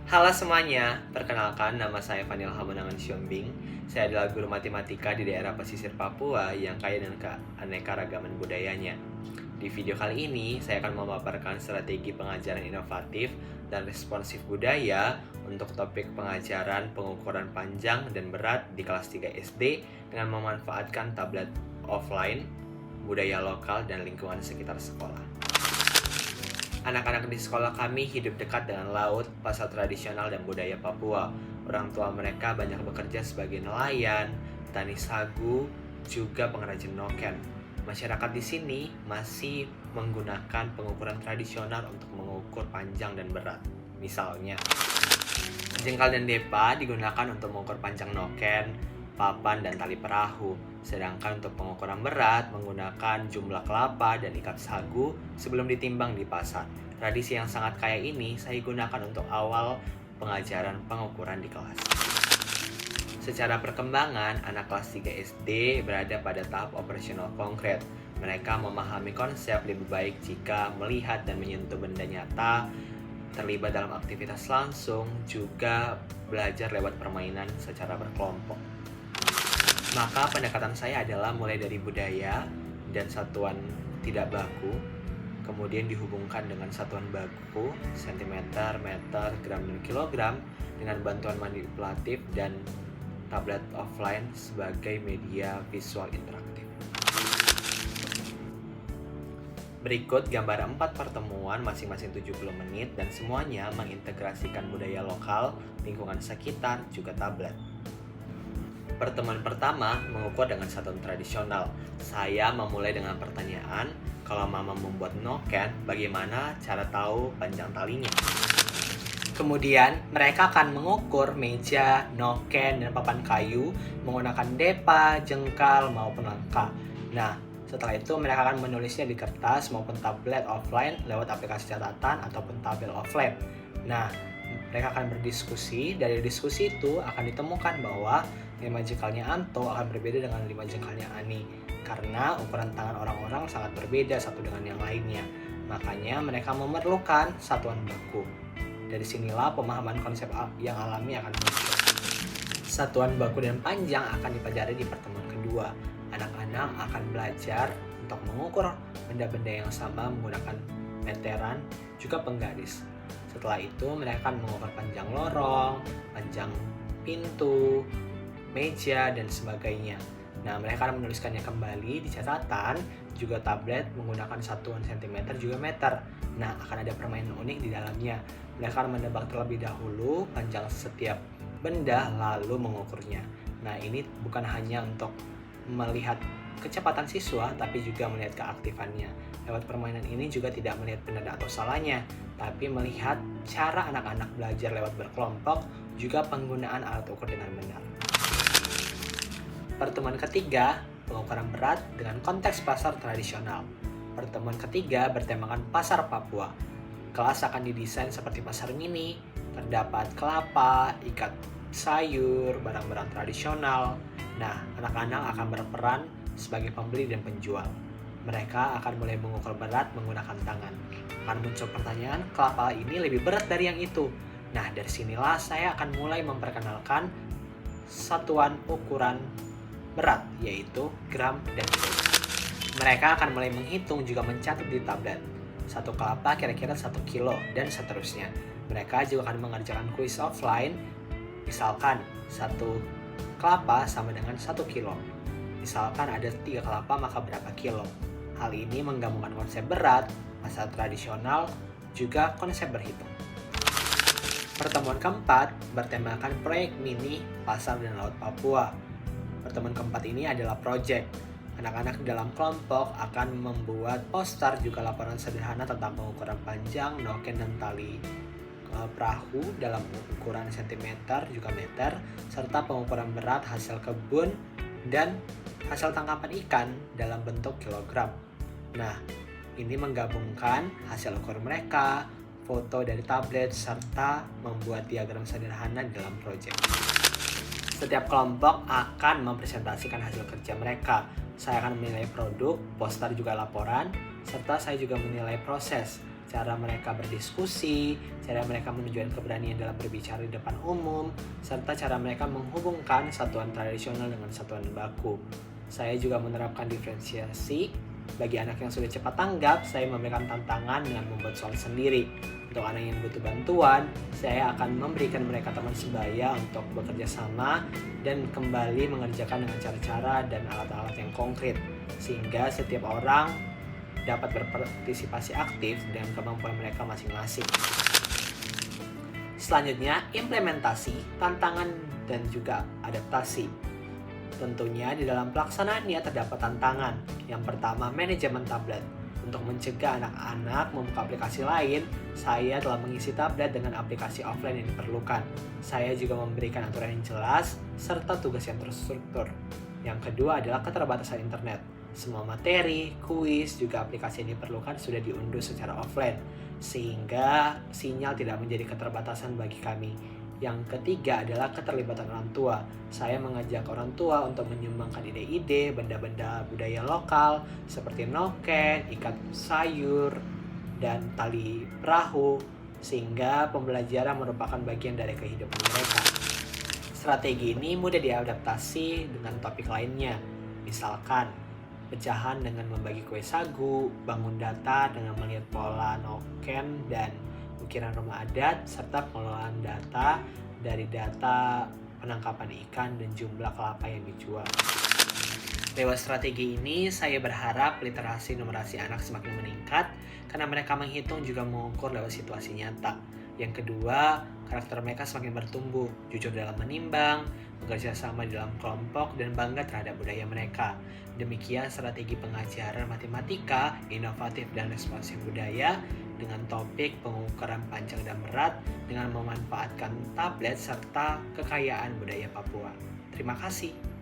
Halo semuanya, perkenalkan nama saya Vanil Hamonangan Siombing. Saya adalah guru matematika di daerah pesisir Papua yang kaya dengan keanekaragaman budayanya. Di video kali ini, saya akan memaparkan strategi pengajaran inovatif dan responsif budaya untuk topik pengajaran pengukuran panjang dan berat di kelas 3 SD dengan memanfaatkan tablet offline, budaya lokal, dan lingkungan sekitar sekolah. Anak-anak di sekolah kami hidup dekat dengan laut, pasar tradisional, dan budaya Papua. Orang tua mereka banyak bekerja sebagai nelayan, petani sagu, juga pengrajin noken. Masyarakat di sini masih menggunakan pengukuran tradisional untuk mengukur panjang dan berat. Misalnya, jengkal dan depa digunakan untuk mengukur panjang noken, papan, dan tali perahu. Sedangkan untuk pengukuran berat menggunakan jumlah kelapa dan ikat sagu sebelum ditimbang di pasar. Tradisi yang sangat kaya ini saya gunakan untuk awal pengajaran pengukuran di kelas. Secara perkembangan, anak kelas 3 SD berada pada tahap operasional konkret. Mereka memahami konsep lebih baik jika melihat dan menyentuh benda nyata, terlibat dalam aktivitas langsung, juga belajar lewat permainan secara berkelompok. Maka pendekatan saya adalah mulai dari budaya dan satuan tidak baku, kemudian dihubungkan dengan satuan baku, sentimeter, meter, gram, dan kilogram, dengan bantuan manipulatif dan tablet offline sebagai media visual interaktif. Berikut gambar 4 pertemuan masing-masing 70 menit dan semuanya mengintegrasikan budaya lokal, lingkungan sekitar, juga tablet. Pertemuan pertama mengukur dengan satuan tradisional. Saya memulai dengan pertanyaan, kalau mama membuat noken, bagaimana cara tahu panjang talinya? Kemudian, mereka akan mengukur meja, noken, dan papan kayu menggunakan depa, jengkal, maupun langkah. Nah, setelah itu mereka akan menulisnya di kertas maupun tablet offline lewat aplikasi catatan ataupun tabel offline. Nah, mereka akan berdiskusi. Dari diskusi itu akan ditemukan bahwa 5 jengkalnya Anto akan berbeda dengan 5 jengkalnya Ani karena ukuran tangan orang-orang sangat berbeda satu dengan yang lainnya. Makanya mereka memerlukan satuan baku. Dari sinilah pemahaman konsep yang alami akan muncul. Satuan baku dan panjang akan dipelajari di pertemuan kedua. Anak-anak akan belajar untuk mengukur benda-benda yang sama menggunakan meteran, juga penggaris. Setelah itu mereka akan mengukur panjang lorong, panjang pintu, meja, dan sebagainya. Nah, mereka akan menuliskannya kembali di catatan, juga tablet menggunakan satuan cm juga meter. Nah, akan ada permainan unik di dalamnya. Mereka akan menebak terlebih dahulu panjang setiap benda lalu mengukurnya. Nah, ini bukan hanya untuk melihat kecepatan siswa, tapi juga melihat keaktifannya. Lewat permainan ini juga tidak melihat benar atau salahnya, tapi melihat cara anak-anak belajar lewat berkelompok, juga penggunaan alat ukur dengan benar. Pertemuan ketiga, pengukuran berat dengan konteks pasar tradisional. Pertemuan ketiga bertemakan pasar Papua. Kelas akan didesain seperti pasar mini, terdapat kelapa, ikat sayur, barang-barang tradisional. Nah, anak-anak akan berperan sebagai pembeli dan penjual. Mereka akan mulai mengukur berat menggunakan tangan. Akan muncul pertanyaan, kelapa ini lebih berat dari yang itu. Nah, dari sinilah saya akan mulai memperkenalkan satuan ukuran berat, yaitu gram dan kilo. Mereka akan mulai menghitung juga mencatat di tablet. Satu kelapa kira-kira 1 kilo dan seterusnya. Mereka juga akan mengerjakan kuis offline. Misalkan 1 kelapa sama dengan 1 kilo. Misalkan ada 3 kelapa maka berapa kilo. Hal ini menggabungkan konsep berat, pasar tradisional, juga konsep berhitung. Pertemuan keempat bertemakan proyek mini pasar dan laut Papua. Pertemuan keempat ini adalah proyek. Anak-anak dalam kelompok akan membuat poster juga laporan sederhana tentang pengukuran panjang, noken, dan tali perahu dalam ukuran sentimeter juga meter, serta pengukuran berat hasil kebun dan hasil tangkapan ikan dalam bentuk kilogram. Nah, ini menggabungkan hasil ukur mereka, foto dari tablet, serta membuat diagram sederhana dalam proyek. Setiap kelompok akan mempresentasikan hasil kerja mereka. Saya akan menilai produk, poster juga laporan, serta saya juga menilai proses. cara mereka berdiskusi, cara mereka menunjukkan keberanian dalam berbicara di depan umum, serta cara mereka menghubungkan satuan tradisional dengan satuan baku. Saya juga menerapkan diferensiasi. Bagi anak yang sudah cepat tanggap, saya memberikan tantangan dengan membuat soal sendiri. Untuk anak yang butuh bantuan, saya akan memberikan mereka teman sebaya untuk bekerja sama dan kembali mengerjakan dengan cara-cara dan alat-alat yang konkret, sehingga setiap orang dapat berpartisipasi aktif dengan kemampuan mereka masing-masing. Selanjutnya, implementasi, tantangan, dan juga adaptasi. Tentunya di dalam pelaksanaannya terdapat tantangan. Yang pertama, manajemen tablet. Untuk mencegah anak-anak membuka aplikasi lain, saya telah mengisi tablet dengan aplikasi offline yang diperlukan. Saya juga memberikan aturan yang jelas, serta tugas yang terstruktur. Yang kedua adalah keterbatasan internet. Semua materi, kuis, juga aplikasi yang diperlukan sudah diunduh secara offline, sehingga sinyal tidak menjadi keterbatasan bagi kami. Yang ketiga adalah keterlibatan orang tua. Saya mengajak orang tua untuk menyumbangkan ide-ide, benda-benda budaya lokal seperti noken, ikat sayur, dan tali perahu, sehingga pembelajaran merupakan bagian dari kehidupan mereka. Strategi ini mudah diadaptasi dengan topik lainnya, misalkan pecahan dengan membagi kue sagu, bangun data dengan melihat pola noken dan ukiran rumah adat, serta pengelolaan data dari data penangkapan ikan dan jumlah kelapa yang dijual. Lewat strategi ini, saya berharap literasi numerasi anak semakin meningkat karena mereka menghitung juga mengukur lewat situasi nyata. Yang kedua, karakter mereka semakin bertumbuh, jujur dalam menimbang, bekerja sama dalam kelompok, dan bangga terhadap budaya mereka. Demikian strategi pengajaran matematika, inovatif dan responsif budaya dengan topik pengukuran panjang dan berat dengan memanfaatkan tablet serta kekayaan budaya Papua. Terima kasih.